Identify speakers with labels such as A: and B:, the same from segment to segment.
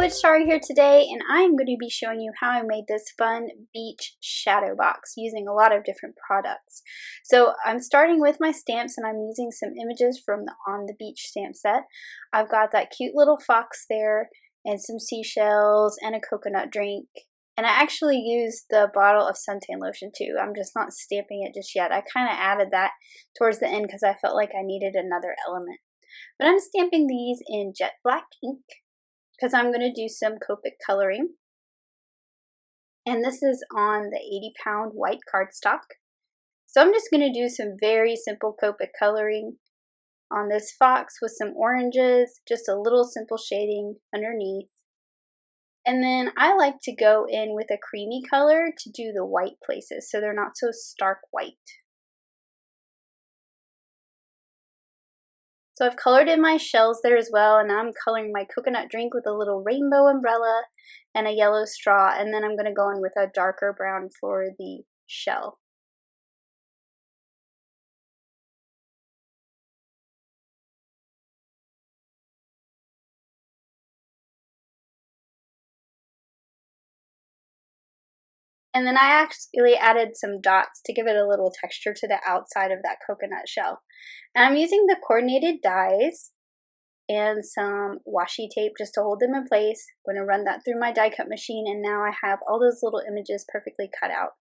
A: it's Shari here today, and I'm going to be showing you how I made this fun beach shadow box using a lot of different products. So I'm starting with my stamps, and I'm using some images from the On the Beach stamp set. I've got that cute little fox there, and some seashells, and a coconut drink. And I actually used the bottle of suntan lotion too. I'm just not stamping it just yet. I kind of added that towards the end because I felt like I needed another element. But I'm stamping these in jet black ink, because I'm going to do some Copic coloring. And this is on the 80-pound white cardstock. So I'm just going to do some very simple Copic coloring on this fox with some oranges, just a little simple shading underneath. And then I like to go in with a creamy color to do the white places so they're not so stark white. So I've colored in my shells there as well, and now I'm coloring my coconut drink with a little rainbow umbrella and a yellow straw, and then I'm going to go in with a darker brown for the shell. And then I actually added some dots to give it a little texture to the outside of that coconut shell. And I'm using the coordinated dies and some washi tape just to hold them in place. I'm going to run that through my die cut machine, and now I have all those little images perfectly cut out.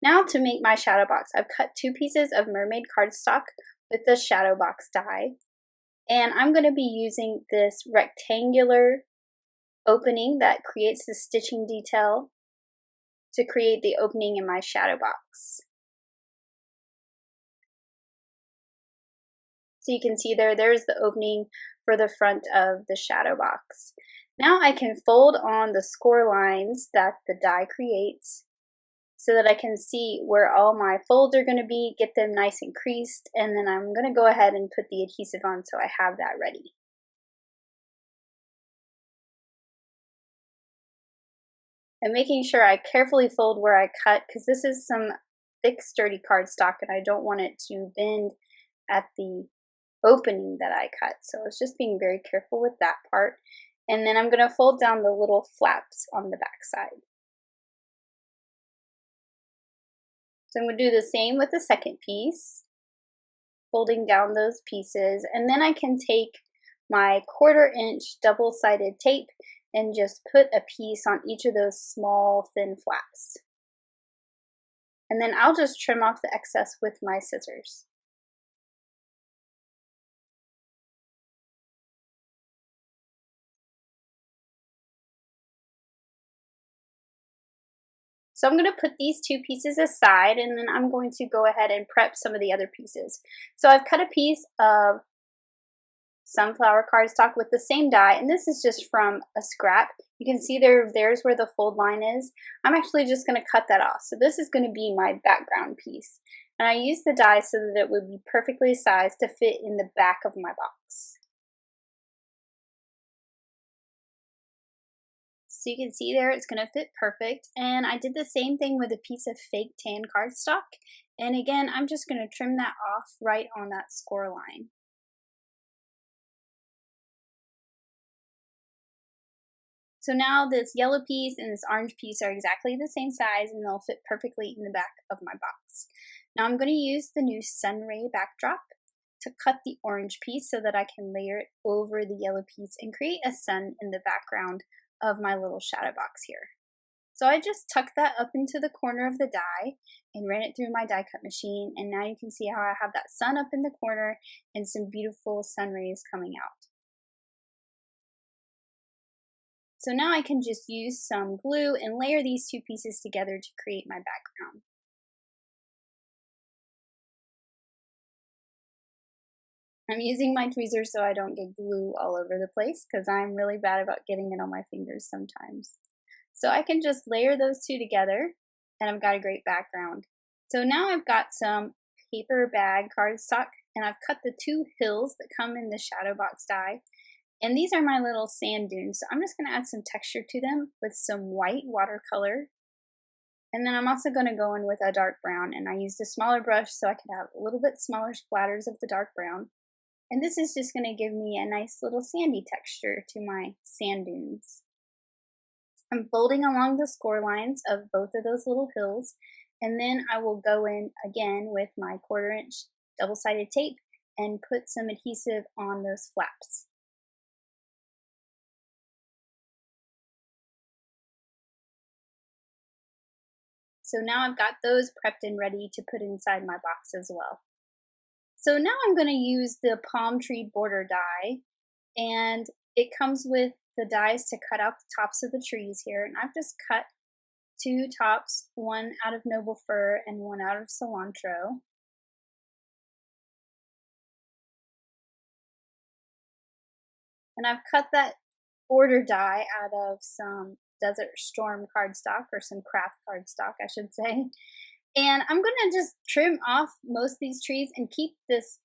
A: Now to make my shadow box, I've cut 2 pieces of mermaid cardstock with the shadow box die, and I'm going to be using this rectangular opening that creates the stitching detail to create the opening in my shadow box. So you can see there's the opening for the front of the shadow box. Now I can fold on the score lines that the die creates so that I can see where all my folds are going to be, get them nice and creased, and then I'm going to go ahead and put the adhesive on so I have that ready. And making sure I carefully fold where I cut, because this is some thick, sturdy cardstock and I don't want it to bend at the opening that I cut. So it's just being very careful with that part. And then I'm going to fold down the little flaps on the back side. So I'm going to do the same with the second piece, folding down those pieces, and then I can take my 1/4-inch double-sided tape and just put a piece on each of those small thin flaps. And then I'll just trim off the excess with my scissors. So I'm going to put these 2 pieces aside, and then I'm going to go ahead and prep some of the other pieces. So I've cut a piece of sunflower cardstock with the same die, and this is just from a scrap. You can see there's where the fold line is. I'm actually just going to cut that off. So this is going to be my background piece. And I used the die so that it would be perfectly sized to fit in the back of my box. So you can see there it's going to fit perfect, and I did the same thing with a piece of fake tan cardstock, and again I'm just going to trim that off right on that score line. So now this yellow piece and this orange piece are exactly the same size, and they'll fit perfectly in the back of my box. Now I'm going to use the new Sunray backdrop to cut the orange piece so that I can layer it over the yellow piece and create a sun in the background of my little shadow box here. So I just tucked that up into the corner of the die and ran it through my die cut machine, and now you can see how I have that sun up in the corner and some beautiful sun rays coming out. So now I can just use some glue and layer these 2 pieces together to create my background. I'm using my tweezers so I don't get glue all over the place, because I'm really bad about getting it on my fingers sometimes. So I can just layer those 2 together, and I've got a great background. So now I've got some paper bag cardstock, and I've cut the 2 hills that come in the shadow box die. And these are my little sand dunes. So I'm just going to add some texture to them with some white watercolor. And then I'm also going to go in with a dark brown, and I used a smaller brush so I could have a little bit smaller splatters of the dark brown. And this is just going to give me a nice little sandy texture to my sand dunes. I'm folding along the score lines of both of those little hills, and then I will go in again with my 1/4" double-sided tape and put some adhesive on those flaps. So now I've got those prepped and ready to put inside my box as well. So now I'm going to use the palm tree border die, and it comes with the dies to cut out the tops of the trees here, and I've just cut 2 tops, one out of noble fir and one out of cilantro. And I've cut that border die out of some Desert Storm cardstock, or some kraft cardstock, I should say. And I'm going to just trim off most of these trees and keep this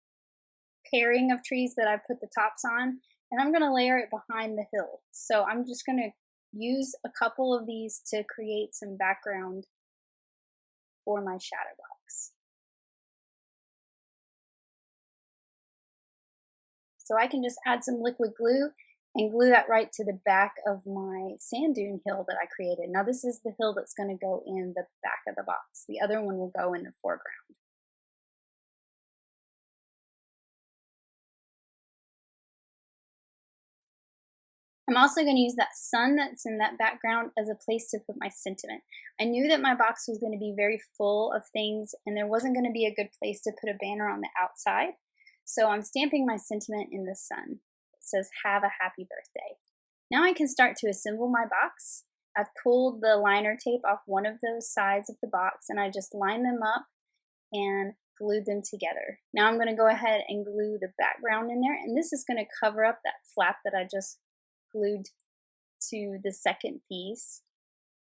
A: pairing of trees that I put the tops on, and I'm going to layer it behind the hill. So I'm just going to use a couple of these to create some background for my shadow box. So I can just add some liquid glue and glue that right to the back of my sand dune hill that I created. Now this is the hill that's going to go in the back of the box. The other one will go in the foreground. I'm also going to use that sun that's in that background as a place to put my sentiment. I knew that my box was going to be very full of things and there wasn't going to be a good place to put a banner on the outside. So I'm stamping my sentiment in the sun. It says, "Have a happy birthday." Now I can start to assemble my box. I've pulled the liner tape off one of those sides of the box and I just line them up and glued them together. Now I'm going to go ahead and glue the background in there, and this is going to cover up that flap that I just glued to the second piece,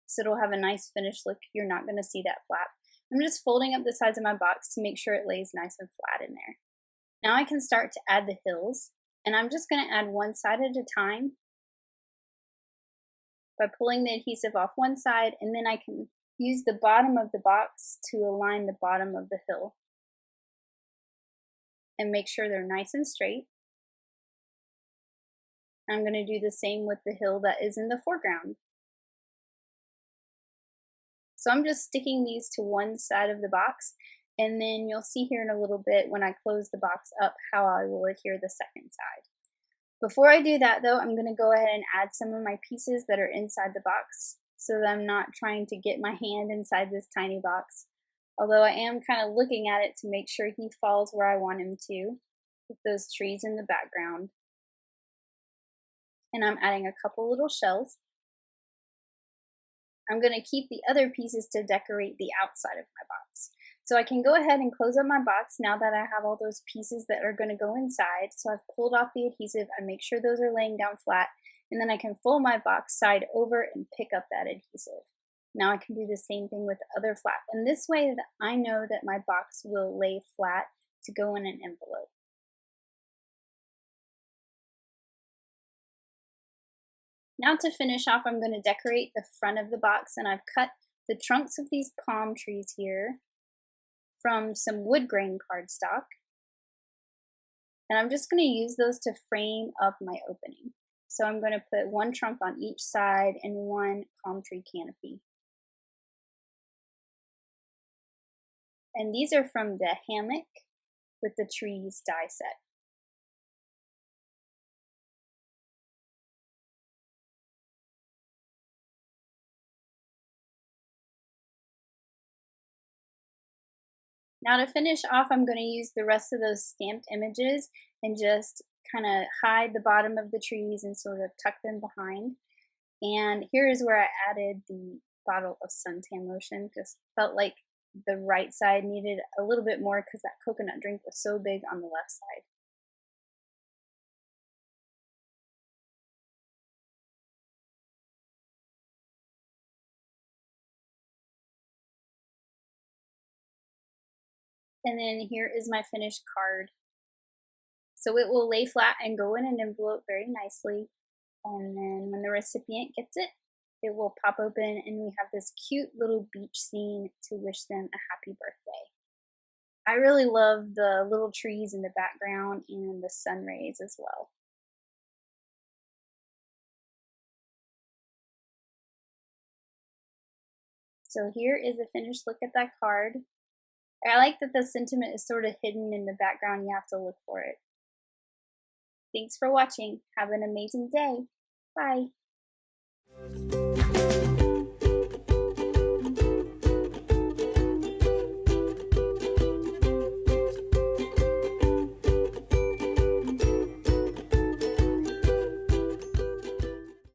A: so it'll have a nice finished look. You're not going to see that flap. I'm just folding up the sides of my box to make sure it lays nice and flat in there. Now I can start to add the hills, and I'm just going to add one side at a time by pulling the adhesive off one side, and then I can use the bottom of the box to align the bottom of the hill and make sure they're nice and straight. I'm going to do the same with the hill that is in the foreground. So I'm just sticking these to one side of the box, and then you'll see here in a little bit when I close the box up how I will adhere the second side. Before I do that though, I'm going to go ahead and add some of my pieces that are inside the box so that I'm not trying to get my hand inside this tiny box. Although I am kind of looking at it to make sure he falls where I want him to, with those trees in the background. And I'm adding a couple little shells. I'm going to keep the other pieces to decorate the outside of my box. So I can go ahead and close up my box now that I have all those pieces that are going to go inside. So I've pulled off the adhesive, I make sure those are laying down flat, and then I can fold my box side over and pick up that adhesive. Now I can do the same thing with the other flap, and this way that I know that my box will lay flat to go in an envelope. Now to finish off, I'm going to decorate the front of the box, and I've cut the trunks of these palm trees here from some woodgrain cardstock. And I'm just going to use those to frame up my opening. So I'm going to put one trunk on each side and one palm tree canopy. And these are from the hammock with the trees die set. Now to finish off, I'm going to use the rest of those stamped images and just kind of hide the bottom of the trees and sort of tuck them behind. And here is where I added the bottle of suntan lotion. Just felt like the right side needed a little bit more because that coconut drink was so big on the left side. And then here is my finished card. So it will lay flat and go in an envelope very nicely. And then when the recipient gets it, it will pop open and we have this cute little beach scene to wish them a happy birthday. I really love the little trees in the background and the sun rays as well. So here is a finished look at that card. I like that the sentiment is sort of hidden in the background. You have to look for it. Thanks for watching. Have an amazing day. Bye.